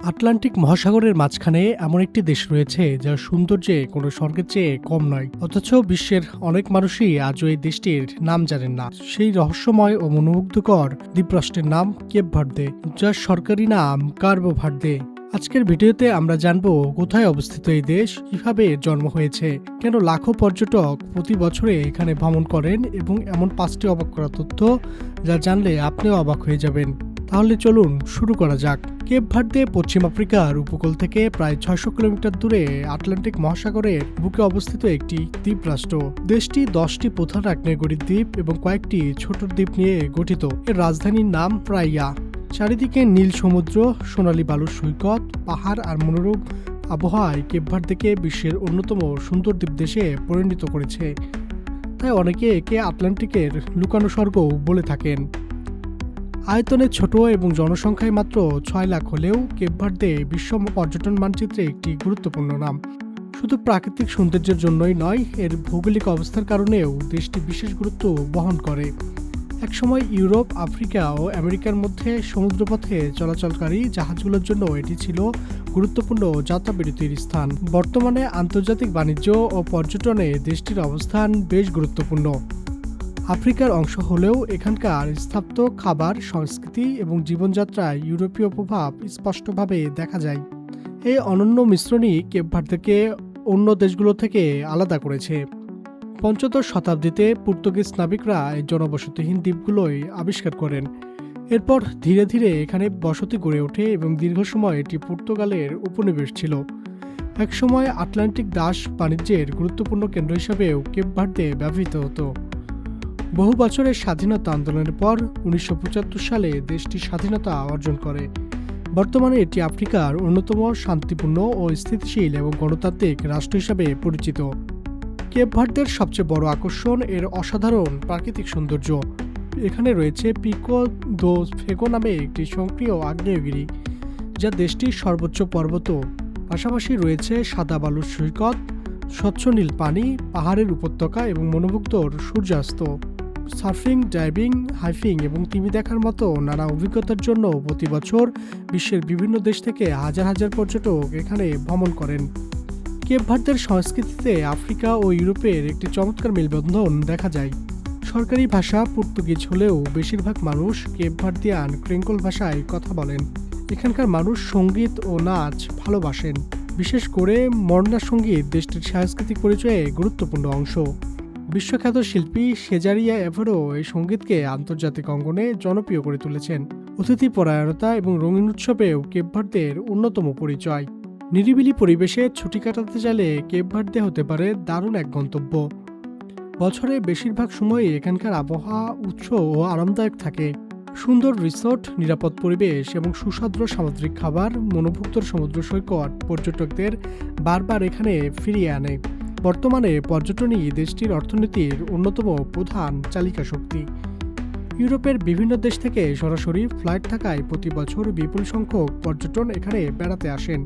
Atlantic মহাসাগরের মাঝখানে এমন একটি দেশ রয়েছে যার সৌন্দর্যে কোনো স্বর্গের চেয়ে কম নয়, অথচ বিশ্বের অনেক মানুষই আজও এই দেশটির নাম জানেন না। সেই রহস্যময় ও মনোমুগ্ধকর দ্বীপরাষ্ট্রের নাম কেপ ভার্দে, যার সরকারি নাম কার্বো ভার্দে। আজকের ভিডিওতে আমরা জানবো কোথায় অবস্থিত এই দেশ, কিভাবে এর জন্ম হয়েছে, কেন লাখো পর্যটক প্রতি বছরে এখানে ভ্রমণ করেন এবং এমন 5টি অবাক করা তথ্য যা জানলে আপনিও অবাক হয়ে যাবেন। তাহলে চলুন শুরু করা যাক। কেপ ভার্দে পশ্চিম আফ্রিকার উপকূল থেকে প্রায় 600 কিলোমিটার দূরে আটলান্টিক মহাসাগরের বুকে অবস্থিত একটি দ্বীপরাষ্ট্র। দেশটি 10টি প্রধান আগ্নেয়গিরি দ্বীপ এবং কয়েকটি ছোট দ্বীপ নিয়ে গঠিত। এর রাজধানীর নাম প্রাইয়া। চারিদিকে নীল সমুদ্র, সোনালী বালুর সৈকত, পাহাড় আর মনোরম আবহাওয়ায় কেপ ভার্দেকে বিশ্বের অন্যতম সুন্দর দ্বীপ দেশে পরিণত করেছে। তাই অনেকে একে আটলান্টিকের লুকানো স্বর্গও বলে থাকেন। আয়তনে ছোট এবং জনসংখ্যায় মাত্র 6 লাখ হলেও কেপ ভার্দে বিশ্ব পর্যটন মানচিত্রে একটি গুরুত্বপূর্ণ নাম। শুধু প্রাকৃতিক সৌন্দর্যের জন্যই নয়, এর ভৌগোলিক অবস্থার কারণেও দেশটি বিশেষ গুরুত্ব বহন করে। একসময় ইউরোপ, আফ্রিকা ও আমেরিকার মধ্যে সমুদ্রপথে চলাচলকারী জাহাজগুলোর জন্য এটি ছিল গুরুত্বপূর্ণ যাত্রাবিরতির স্থান। বর্তমানে আন্তর্জাতিক বাণিজ্য ও পর্যটনে দেশটির অবস্থান বেশ গুরুত্বপূর্ণ। আফ্রিকার অংশ হলেও এখানকার স্থাপত্য, খাবার, সংস্কৃতি এবং জীবনযাত্রায় ইউরোপীয় প্রভাব স্পষ্টভাবে দেখা যায়। এই অনন্য মিশ্রণই কেপ ভার্দেকে অন্য দেশগুলো থেকে আলাদা করেছে। পঞ্চদশ শতাব্দীতে পর্তুগিজ নাবিকরা এই জনবসতিহীন দ্বীপগুলোই আবিষ্কার করেন। এরপর ধীরে ধীরে এখানে বসতি গড়ে ওঠে এবং দীর্ঘ সময় এটি পর্তুগালের উপনিবেশ ছিল। একসময় আটলান্টিক দাস বাণিজ্যের গুরুত্বপূর্ণ কেন্দ্র হিসাবেও কেপ ভার্দে ব্যবহৃত হতো। বহু বছরের স্বাধীনতা আন্দোলনের পর 1975 সালে দেশটি স্বাধীনতা অর্জন করে। বর্তমানে এটি আফ্রিকার অন্যতম শান্তিপূর্ণ ও স্থিতিশীল এবং গণতান্ত্রিক রাষ্ট্র হিসাবে পরিচিত। কেপ ভার্দের সবচেয়ে বড় আকর্ষণ এর অসাধারণ প্রাকৃতিক সৌন্দর্য। এখানে রয়েছে পিকো দো ফেগো নামে একটি সক্রিয় আগ্নেয়গিরি, যা দেশটির সর্বোচ্চ পর্বত। পাশাপাশি রয়েছে সাদা বালুর সৈকত, স্বচ্ছ নীল পানি, পাহাড়ের উপত্যকা এবং মনোমুগ্ধর সূর্যাস্ত। সার্ফিং, ডাইভিং, হাইকিং এবং টিভি দেখার মতো নানা অভিজ্ঞতার জন্য প্রতি বছর বিশ্বের বিভিন্ন দেশ থেকে হাজার হাজার পর্যটক এখানে ভ্রমণ করেন। কেপ ভার্দের সংস্কৃতিতে আফ্রিকা ও ইউরোপের একটি চমৎকার মেলবন্ধন দেখা যায়। সরকারি ভাষা পর্তুগিজ হলেও বেশিরভাগ মানুষ কেপ ভার্দিয়ান ক্রেঙ্কল ভাষায় কথা বলেন। এখানকার মানুষ সঙ্গীত ও নাচ ভালোবাসেন। বিশেষ করে মর্না সঙ্গীত দেশটির সাংস্কৃতিক পরিচয়ে গুরুত্বপূর্ণ অংশ। বিশ্বখ্যাত শিল্পী সেজারিয়া এভারো এই সঙ্গীতকে আন্তর্জাতিক অঙ্গনে জনপ্রিয় করে তুলেছেন। অতিথি পরায়ণতা এবং রঙিন উৎসবেও কেপ ভার্দের অন্যতম পরিচয়। নিরিবিলি পরিবেশে ছুটি কাটাতে চাইলে কেপ ভার্দে হতে পারে দারুণ এক গন্তব্য। বছরের বেশিরভাগ সময়ই এখানকার আবহাওয়া উৎস ও আরামদায়ক থাকে। সুন্দর রিসোর্ট, নিরাপদ পরিবেশ এবং সুস্বাদু সামুদ্রিক খাবার, মনোমুগ্ধর সমুদ্র সৈকত পর্যটকদের বারবার এখানে ফিরিয়ে আনে। বর্তমানে পর্যটনই দেশটির অর্থনীতির অন্যতম প্রধান চালিকা শক্তি। ইউরোপের বিভিন্ন দেশ থেকে সরাসরি ফ্লাইট থাকায় প্রতি বছর বিপুল সংখ্যক পর্যটন এখানে বেড়াতে আসেন।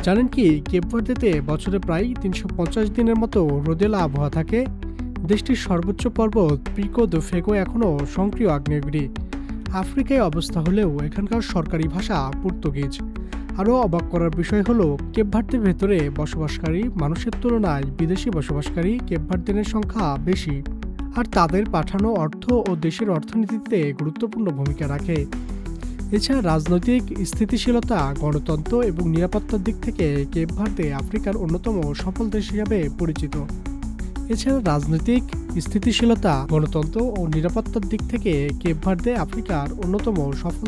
জানেন কি, কেপ ভার্দেতে বছরে প্রায় 350 দিনের মতো রোদেলা আবহাওয়া থাকে। দেশটির সর্বোচ্চ পর্বত পিকো দো ফেগো এখনও সক্রিয় আগ্নেয়গিরি। আফ্রিকায় অবস্থা হলেও এখানকার সরকারি ভাষা পর্তুগিজ। আরও অবাক করার বিষয় হলো, কেপ ভার্দের ভেতরে বসবাসকারী মানুষের তুলনায় বিদেশি বসবাসকারী কেপ ভার্দিয়ানের সংখ্যা বেশি, আর তাদের পাঠানো অর্থ ও দেশের অর্থনীতিতে গুরুত্বপূর্ণ ভূমিকা রাখে। এছাড়া রাজনৈতিক স্থিতিশীলতা, গণতন্ত্র এবং নিরাপত্তার দিক থেকে কেপ ভার্দে আফ্রিকার অন্যতম সফল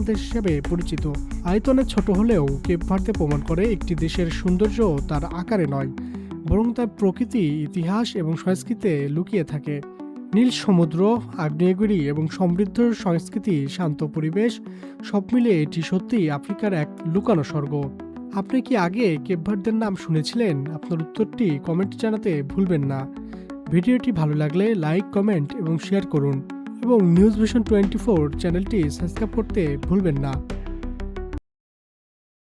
দেশ হিসাবে পরিচিত। আয়তনে ছোট হলেও কেপ ভার্দে প্রমাণ করে একটি দেশের সৌন্দর্য তার আকারে নয়, বরং তার প্রকৃতি, ইতিহাস এবং সংস্কৃতিতে লুকিয়ে থাকে। নীল সমুদ্র, আগ্নেয়গিরি এবং সমৃদ্ধ সংস্কৃতি, শান্ত পরিবেশ, সব মিলিয়ে এটি সত্যিই আফ্রিকার এক লুকানো স্বর্গ। আপনি কি আগে কেপ ভার্দের নাম শুনেছিলেন? আপনার উত্তরটি কমেন্টে জানাতে ভুলবেন না। ভিডিওটি ভালো লাগলে লাইক, কমেন্ট এবং শেয়ার করুন এবং নিউজ ভিশন 24 চ্যানেলটি সাবস্ক্রাইব করতে ভুলবেন না।